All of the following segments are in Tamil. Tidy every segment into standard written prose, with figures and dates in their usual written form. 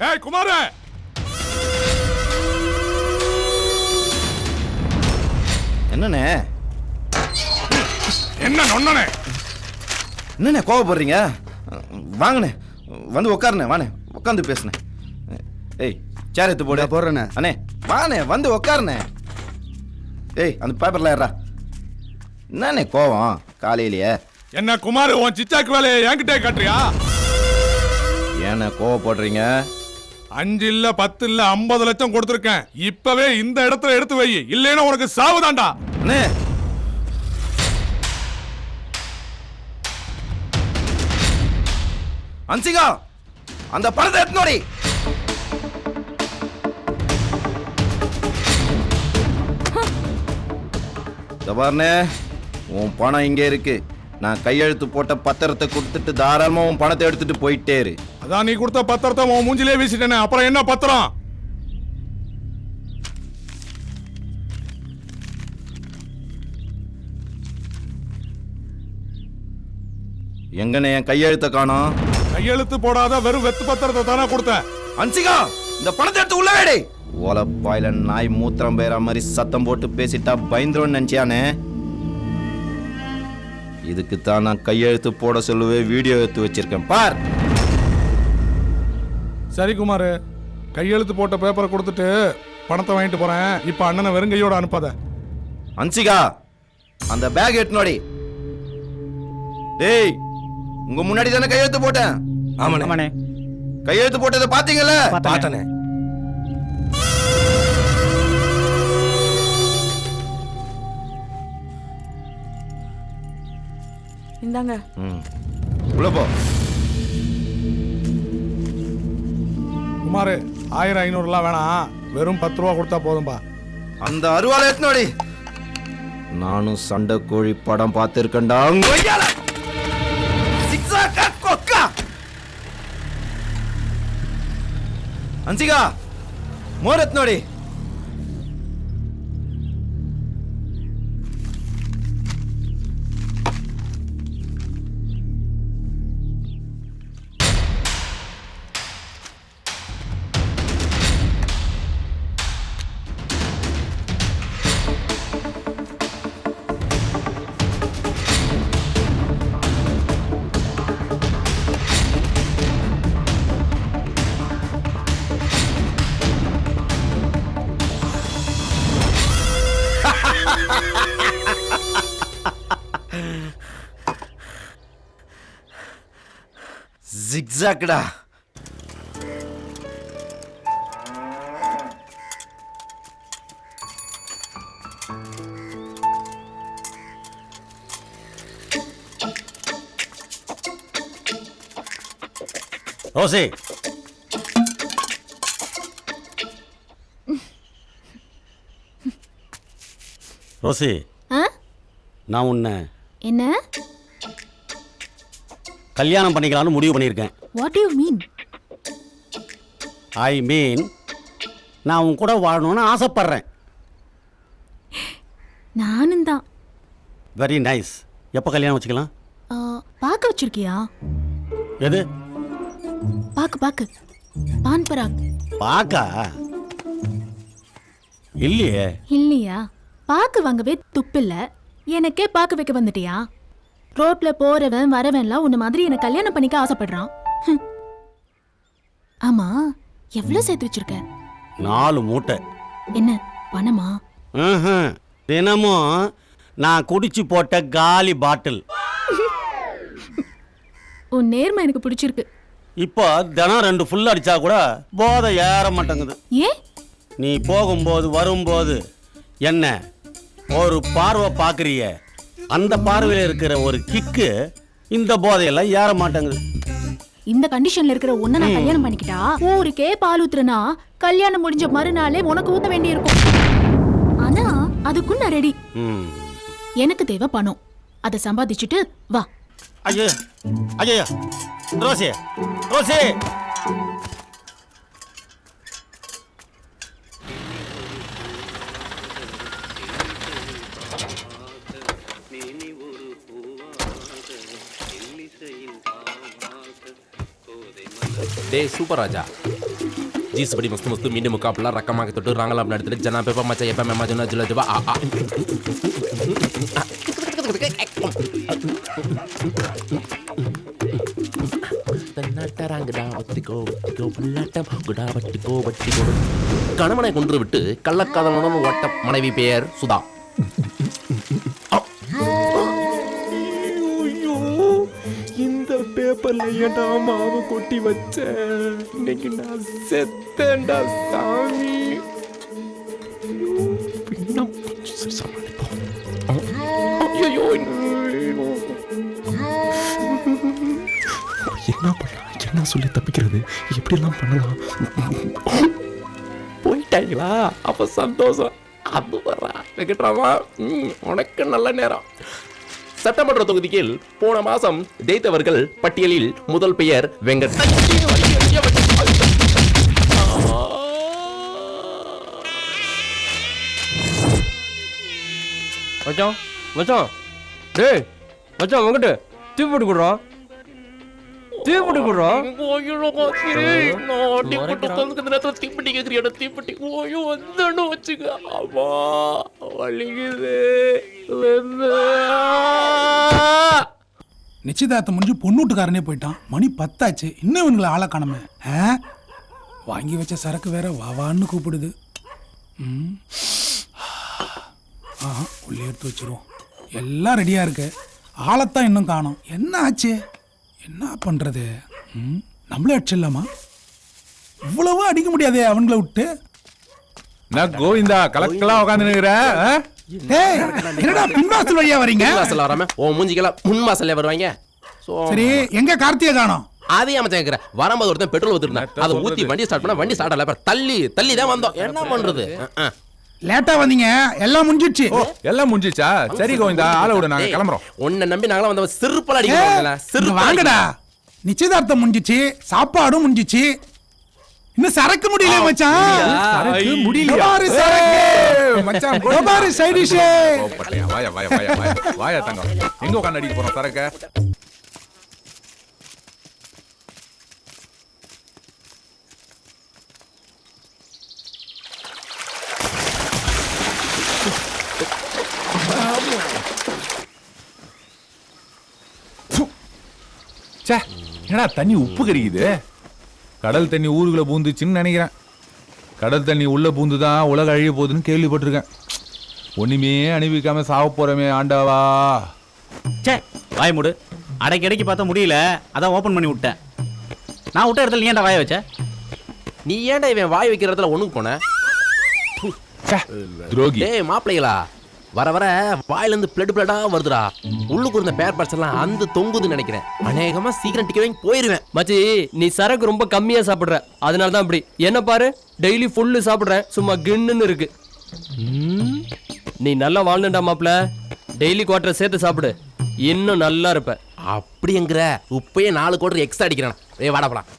ஏய் குமார, என்னண்ணே என்ன நொண்ணனே? என்னண்ணே கோவப்படுறீங்க? வாங்கண்ணே, வந்து உட்காருண்ணே. வாண்ணே, உட்காந்து பேசுனேன். ஏய் சேர் எடுத்து போடு. போடுறேண்ணே. அண்ணே வாண்ணே, வந்து உட்காருண்ணே. ஏய் அந்த பேப்பர்ல ஏறா. என்னண்ணே கோவம் காலையிலேயே? என்ன குமார், உன் சிச்சாக்கு வேலையை என்கிட்டே காட்டுறியா? ஏண்ணே கோவப்படுறீங்க? 5 இல்ல 10 இல்ல 50 லட்சம் கொடுத்துருக்கேன். இப்பவே இந்த இடத்துல எடுத்து வை, இல்லைன்னா உனக்கு சாவுதான்டா. அண்ணே அன்சிகா, அந்த பணத்தை எடுத்துனோடி. பாருண்ணே, உன் பணம் இங்கே இருக்கு. நான் கையெழுத்து போட்ட பத்திரத்தை கொடுத்துட்டு தாராளமா உன் பணத்தை எடுத்துட்டு போயிட்டே இரு. அதான் நீ கொடுத்த பத்திரத்தை உன் மூஞ்சிலே வீசிட்டேனே, அப்புறம் என்ன பத்திரம்? எங்கண்ணே என் கையெழுத்த காணோம்? கையெழுத்து போடாத வெறும் வெத்து பத்திரத்தை தானே கொடுத்தேன். அன்சிகா, இந்த பணத்தை எடுத்து உள்ள வேடி. ஓலப்பாயில நாய் மூத்திரம் பேர மாதிரி சத்தம் போட்டு பேசிட்டா பயந்துருன்னு நினைச்சியானே? இதுக்குத்தான் நான் கையெழுத்து போட சொல்லுவே வீடியோ எடுத்து வச்சிருக்கேன் பார். சரி குமார், கையெழுத்து போட்ட பேப்பரை கொடுத்துட்டு பணத்தை வாங்கிட்டு போறேன். இப்ப அண்ணனை வெறுங்கையோட அனுப்பாத. அன்சிகா, அந்த பேக் எடுத்துனோடி. டேய், உங்க முன்னாடி தானே கையெழுத்து போட்டேன். ஆமாண்ணே. கையெழுத்து போட்டதை பாத்தீங்கல்ல? பார்த்தனே. இந்தாங்க. உள்ள போ. குமார், 1000 500 வேணாம், வெறும் 10 ரூபா கொடுத்தா போதும்பா. அந்த அருவாளை எடுத்துனோடி. நானும் சண்டை கோழி படம் பார்த்திருக்கேன்டா. அன்சிகா, மோர் எத்னோடி. ஜிக்ஸாக்டா. ரோசி, ரோசி, நான் உன்னை என்ன கல்யாணம் பண்ணிக்கலாம்னு முடிவு பண்ணியிருக்கேன். What do you mean? I mean, நான் உன் கூட வாழணும்னு ஆசைப்படுறேன். நானும் தான். Very nice. எப்போ கல்யாணம் வச்சுக்கலாம்? பார்க்க வச்சிருக்கியா? எது? பாக்கு பான் பராக். பாக்கா? இல்லையே. இல்லையா? பாக்கு வாங்கவே துப்பில்ல, எனக்கே பாக்கு வைக்க வந்துட்டியா? ரோட்ல போறவன் வரவன்லாம் உன்ன மாதிரி என்ன கல்யாணம் பண்ணிக்க ஆசைப்படுறான். ஆமா, எவ்வளவு சேர்த்து வச்சிருக்க? 4 மூட்டை. என்ன பணமா? தினமும் நான் குடிச்சு போட்ட காலி பாட்டில். உன் நேர்மை எனக்கு பிடிச்சிருக்கு. இப்போ தினம் 2 ஃபுல் அடிச்சா கூட போதை ஏற மாட்டேங்குது. ஏன்? நீ போகும்போது வரும்போது என்ன ஒரு பார்வை பார்க்குறிய, அந்த பார்வையில் இருக்கிற ஒரு கிக்கு இந்த போதையெல்லாம் ஏற மாட்டேங்குது. இந்த கண்டிஷன்ல இருக்கிற உன்னை நான் கல்யாணம் பண்ணிக்கிட்டா ஊருக்கே பால் ஊத்துறனா கல்யாணம் முடிஞ்ச மறுநாளே உனக்கு ஊத்த வேண்டி இருக்கும். ஆனா அதுக்கும் நான் ரெடி. எனக்கு தேவை பணம், அதை சம்பாதிச்சுட்டு வா. ஐயோ ஐயோ, ரோசி ரோசி, டேய் சூப்பர் ராஜா, ஜீஸ் படி மஸ்து மஸ்து மீண்டும் முக்காப்புல ரக்கமாக தொட்டு ராங்கலாம் எடுத்துட்டு ஜனா பேப்பா மச்சா எப்ப மேமா ஜனா ஜுலா ஜுபா கணவனை கொன்று விட்டு கள்ளக்காதலுடன் ஓட்ட மனைவி பெயர் சுதா. இந்த பேப்பர்ல ஏன்டா மாவு கொட்டி வச்ச? இன்னைக்கு நான் செத்தேன்டா சாமி. ஐயோ என்ன பண்ணலாம், என்ன சொல்லி தப்பிக்கிறது, எப்படி எல்லாம் பண்ணலாம்? போயிட்டாங்களா? அப்ப சந்தோஷம். அது வரா வெங்கட்ராமா, உனக்கு நல்ல நேரம். சட்டமன்ற தொகுதியில் போன மாசம் ஜெயித்தவர்கள் பட்டியலில் முதல் பெயர் வெங்கட். மச்சான் மச்சான், டேய் மச்சான், வெங்கட் தீ போட்டு கொடுறோம், தீ போட்டு கொடுறோம். தீப்பெட்டி கேக்குறியா? தீப்பெட்டி ஓயோ வந்தோன்னு வச்சுக்க. அம்மா வலிக்குது. நிச்சயதார்த்தம் முடிஞ்சு பொண்ணூட்டுக்காரனே போயிட்டான். மணி 10 ஆச்சு, இன்னும் இவனுங்களை ஆளை காணாம. வாங்கி வச்ச சரக்கு வேற வாவான்னு கூப்பிடுது. உள்ளே எடுத்து வச்சிருவோம். எல்லாம் ரெடியா இருக்கு, ஆளைத்தான் இன்னும் காணோம். என்ன ஆச்சு, என்ன பண்றது? நம்மளே அடிச்சிடலாமா? இவ்வளவு அடிக்க முடியாதே அவங்கள விட்டு. நான் கோவிந்தா கலக்கலா உட்காந்து என்னடா பின்வாசல் வழியா வரீங்க? வாசல் வராம ஓ மூஞ்சிக்கெல்லாம் முன் வாசல்ல வருவாங்க. சரி, எங்க கார்த்திகை காணோம்? அதே அமைச்சா கேக்குற. வரும்போது ஒருத்தன் பெட்ரோல் ஊத்திருந்தேன், அதை ஊத்தி வண்டி ஸ்டார்ட் பண்ணா வண்டி ஸ்டார்ட் ஆகல. தள்ளி தள்ளி தான் வந்தோம். என்ன பண்றது? லேட்டா வந்தீங்க, எல்லாம் முடிஞ்சிடுச்சு. எல்லாம் முடிஞ்சிச்சா? சரி கோவிந்தா, ஆளை விடு, நாங்க கிளம்புறோம். உன்னை நம்பி நாங்களாம் வந்தவன் சிறுப்பல அடிக்கிறோம். வாங்கடா, நிச்சயதார்த்தம் முடிஞ்சிச்சு, சாப்பாடும் முடிஞ்சிச்சு, இன்னும் சரக்கு முடியல மச்சான். சரக்கு முடியல. பாரு சரக்கு மச்சான், பாரு சைடு டிஷ். வாயா வாயா வாயா வாயா வாயா தங்கம், எங்க உட்காந்து அடிக்க போறோம் சரக்க? என்னடா தண்ணி உப்பு கறிக்குது? கடல் தண்ணி ஊருக்குள்ள பூந்துச்சுன்னு நினைக்கிறேன். கடல் தண்ணி உள்ள பூந்துதான் உலக அழிய போகுதுன்னு கேள்விப்பட்டிருக்கேன். ஒண்ணுமே அனுபவிக்காம சாவ போறமே ஆண்டாவா. சே வாய் மூடு. அடைக்கடைக்கு பார்த்தா முடியல, அதான் ஓபன் பண்ணி விட்டேன். நான் விட்ட இடத்துல நீ ஏன்டா வாய வச்ச? நீ ஏன்டா இவன் வாய் வைக்கிற இடத்துல ஒண்ணுக்கு போன? துரோகி. டேய் மாப்பிள்ளைகளா, வர வர வாயிலிருந்து பிளட்டா வருதுடா. உள்ளுக்கு இருந்த பேர் பார்ட்ஸ் எல்லாம் அந்த தொங்குதுன்னு நினைக்கிறேன். அநேகமா சீக்கிரம் டிக்கெட் வாங்கி போயிருவேன். மச்சி, நீ சரக்கு ரொம்ப கம்மியா சாப்பிடுற, அதனால தான் அப்படி. என்ன பாரு, டெய்லி ஃபுல்லு சாப்பிடுறேன், சும்மா கிண்ணுன்னு இருக்கு. நீ நல்லா வாழ்ந்துடா மாப்ள. டெய்லி குவார்டர் சேர்த்து சாப்பிடு, இன்னும் நல்லா இருப்ப. அப்படிங்கிற உப்பையே 4 குவார்டர் எக்ஸ்ட்ரா அடிக்கிறான். வாடா போலாம்.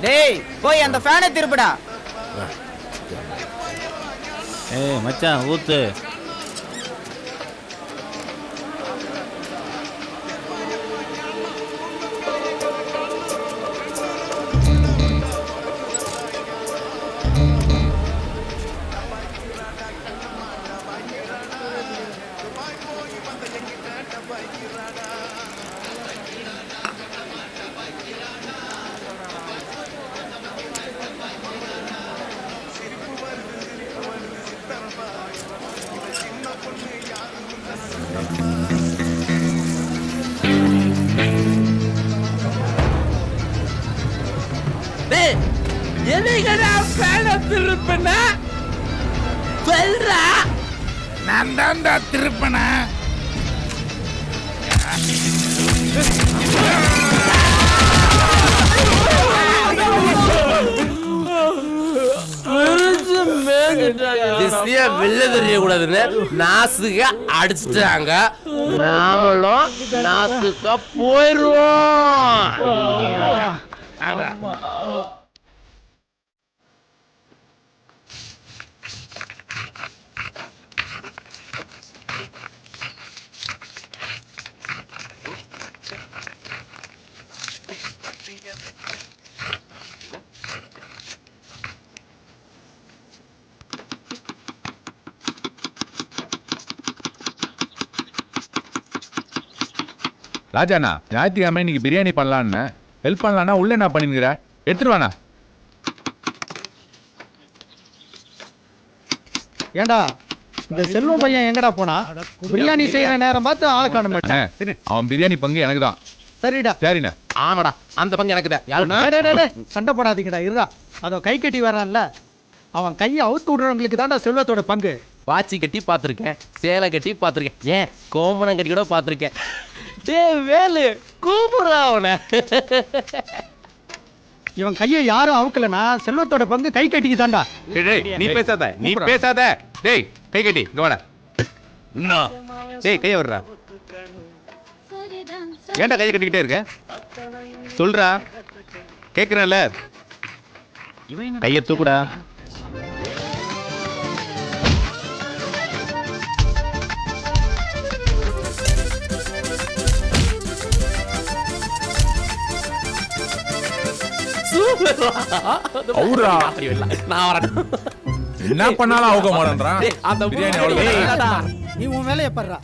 டேய் போய் அந்த ஃபேனை திருப்புடா. ஏய் மச்சான் ஊத்து. நான் தான்டா திருப்பன. வெளில தெரியக்கூடாதுன்னு நாசுக அடிச்சுட்டாங்க. நாமளும் நாசுக்கா போயிருவோம். ராஜாண்ணா ஞாயிற்றுக்கிழமை இன்னைக்கு பிரியாணி பண்ணலான்னு ஹெல்ப் பண்ணலான்னா உள்ள என்ன பண்ணிருக்கிற? எடுத்துட்டு வாண்ணா. ஏண்டா இந்த செல்வம் பையன் எங்கடா போனா? பிரியாணி செய்யற நேரம் பார்த்து ஆளை காண மாட்டேன். அவன் பிரியாணி பங்கு எனக்கு தான். சரிடா. சரிண்ணா. ஆமாடா, அந்த பங்கு எனக்கு தான். யாருண்ணா? சண்டை போடாதீங்கடா, இருடா. அதோ கை கட்டி வர்றான்ல, அவன் கையை அவுத்து விடுறவங்களுக்கு தான்டா செல்வத்தோட பங்கு. வாட்சி கட்டி பார்த்துருக்கேன், சேலை கட்டி பார்த்துருக்கேன், ஏன் கோமணம் கட்டி கூட பார்த்துருக்கேன். டே வேலு கூப்பிடுறா அவனை. இவன் கையை யாரும் அவுக்கலனா செல்வத்தோட பங்கு கை கட்டிக்கு தான்டா. நீ பேசாத, நீ பேசாத. டேய் கை கட்டி இங்க வாடா. டேய் கைய வர்றா. ஏன்டா கையை கட்டிக்கிட்டே இருக்க? சொல்றா, கேக்குறேன்ல. கையை தூக்குடா. அவுரா. நான் வரேன். என்ன பண்ணாலும் அவுக்க மாட்டேன்றான். பிரியாணி அவ்வளவு. நீ உன் வேலையை பண்றா.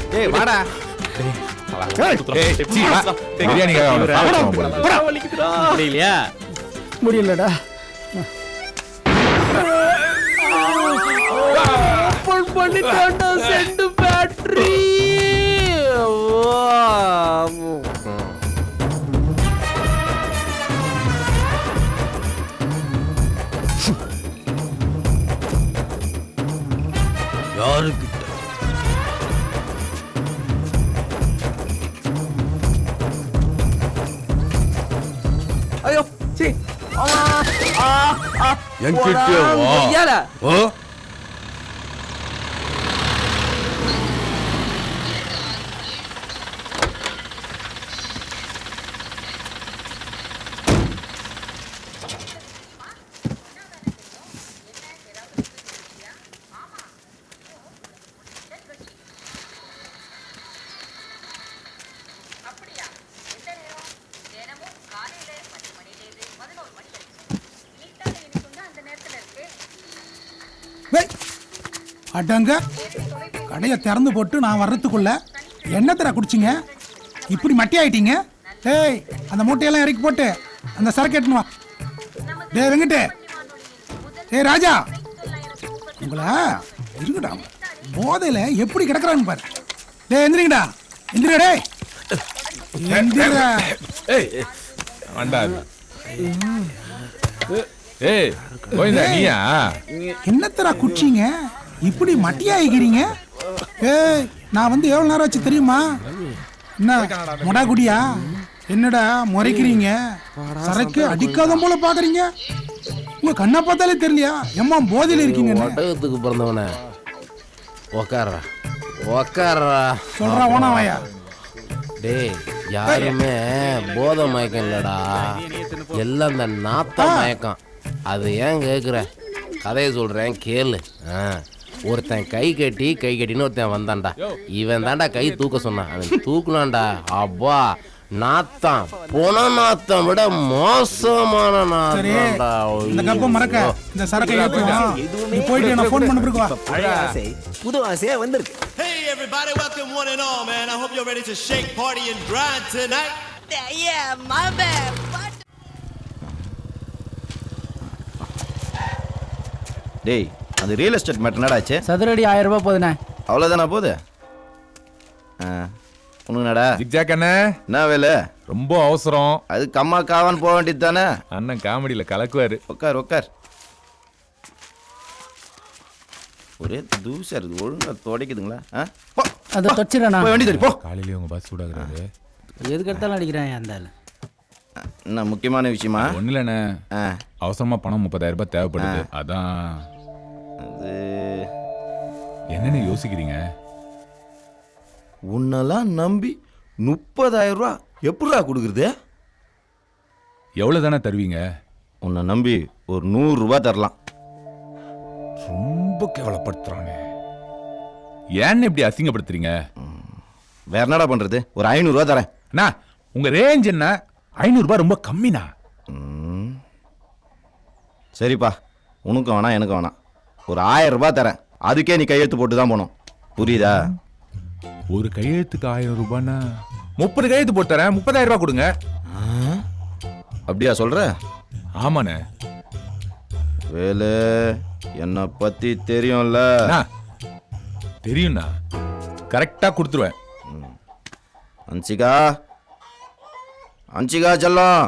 ஏய் வாடா. இல்லையா? முடியலடா. பண்ணிட்டான்டா செண்டு பேட்டரி. யாருக்கு? ஐயோ சி என்கிட்ட வா. ஓ அடங்க, கடையை திறந்து போட்டு நான் வர்றதுக்குள்ள என்னத்தடா குடிச்சிங்க? இப்படி மட்டி ஆயிட்டீங்க. ஏய், அந்த மூட்டையெல்லாம் இறக்கி போட்டு அந்த சரக்கு எடுத்துன்னு வா. டேய் வெங்கட்டு, ஏய் ராஜா, உங்களை இருங்கடா, போதையில எப்படி கிடக்குறாங்க பாரு. டேய் எந்திரிங்கடா, எந்திரிடா. டேய் எந்திரா. ஏய் கோவிந்தா, நீயா? என்னத்தடா குடிச்சிங்க இப்படி மட்டியாயிக்கிறீங்க? ஏய், நான் வந்து எவ்வளவு நேரம் ஆச்சு தெரியுமா? என்ன மொடா குடியா? என்னடா முறைக்கிறீங்க? சரக்கு அடிக்காத போல பாக்குறீங்க. உங்க கண்ணை பார்த்தாலே தெரியலையா எம்மா போதையில இருக்கீங்க? ஒட்டகத்துக்கு பிறந்தவன உக்காரா உக்காரா சொல்றா ஓனாவாயா. டேய், யாருமே போதை மயக்கம் இல்லடா, எல்லாம் இந்த நாத்த மயக்கம். அது ஏன் கேட்குற? கதையை சொல்றேன் கேளு. ஒருத்தன் கை கட்டின்னு ஒருத்தன் வந்தான்டா. இவன் தான்டா கை தூக்க சொன்னான். அவன் தூக்குனான்டா. அப்பா நாத்தம் பொன நாத்தம் விட மோசமான நாத்தம்டா. இந்த கப்ப மறக்க இந்த சரக்கை ஏத்துவோம். நீ போயிட்டு நான் ஃபோன் பண்ண பிறகு வா. புது ஆசையா வந்திருக்கு. Hey everybody, welcome one and all, man. I hope you're ready to shake, party and grind tonight. Yeah, my bad. டேய், அந்த ரியல் எஸ்டேட் மேட்டர் என்னடாச்சு? சதுரடி 1000 ரூபாய் போதுண்ணே. அவ்வளோதானா போகுது? உனக்கு நடா ஜிக்ஜாக் அண்ணே, என்ன வேலை? ரொம்ப அவசரம். அது கம்மா காவான்னு போக வேண்டியது தானே? அண்ணன் காமெடியில கலக்குவாரு. உட்கார் உட்கார். ஒரே தூசா இருக்கு, ஒழுங்கா துடைக்குதுங்களா? அதை தொச்சிடண்ணா. வண்டி தடி போ. காலையிலேயே உங்க பஸ் சூடாகிறாரு. எதுக்கு எடுத்தாலும் அடிக்கிறேன் அந்த. என்ன முக்கியமான விஷயமா? ஒண்ணு இல்லண்ணே, அவசரமா பணம் 30,000 ரூபாய் தேவைப்படுது. அதான். அது என்னன்னு யோசிக்கிறீங்க? உன்னெல்லாம் நம்பி 30,000 ரூபா எப்படிடா கொடுக்குறது? எவ்வளவு தானே தருவீங்க? உன்னை நம்பி ஒரு 100 ரூபாய் தரலாம். ரொம்ப கேவலப்படுத்துறானே. ஏன்னு இப்படி அசிங்கப்படுத்துறீங்க? வேற என்னடா பண்றது? ஒரு 500 ரூபாய் தரேன். அண்ணா, உங்க ரேஞ்ச் என்ன? 500 ரூபாய் ரொம்ப கம்மினா. சரிப்பா, உனக்கும் வேணாம் எனக்கும் வேணாம். ஒரு 1000 ரூபாய் தரேன், அதுக்கே நீ கையெழுத்து போட்டு தான் போகணும். புரியுதா? ஒரு கையெழுத்துக்கு 1000 ரூபாய்னா 30 கையெழுத்து போட்டு தரேன், 30,000 ரூபாய் கொடுங்க. அப்படியா சொல்ற? ஆமாண்ணே. வேலு, என்னை பத்தி தெரியும்ல. அண்ணா, தெரியும்ண்ணா, கரெக்டா கொடுத்துருவேன். அன்சிகா, அன்சிகா செல்லம்,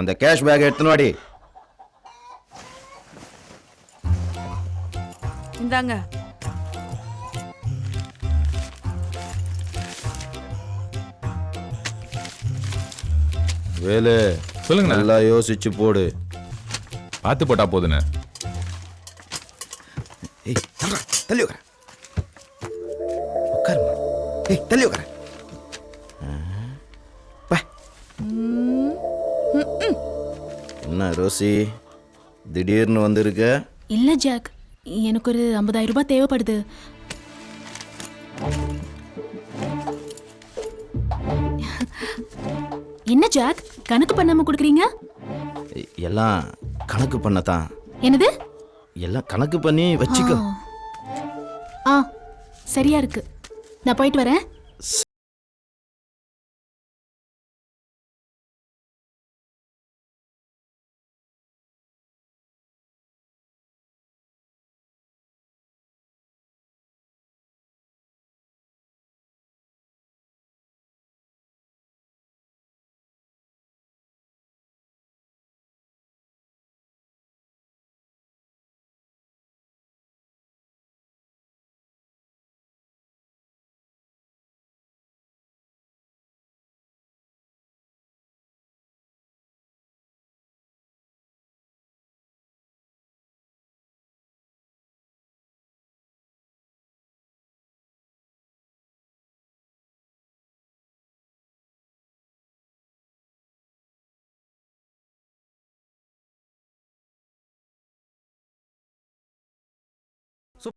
அந்த கேஷ் பேக் எடுத்துன்னு வாடி. இந்தாங்க. வேலு, சொல்லுங்க. நல்லா யோசிச்சு போடு. பார்த்து போட்டா போதுண்ணே. ஏய், தள்ளி உட்கார. உட்காருமா. ஏய், தள்ளி உட்கார. என்ன ரோசி, திடீர்னு வந்திருக்க? இல்ல ஜாக், எனக்கு ஒரு 50,000 ரூபாய் தேவைப்படுது. என்ன ஜாக், கணக்கு பண்ணாம கொடுக்குறீங்க? எல்லாம் கணக்கு பண்ணத்தான். என்னது? எல்லாம் கணக்கு பண்ணி வச்சுக்கோ. சரியா இருக்கு. நான் போயிட்டு வரேன்.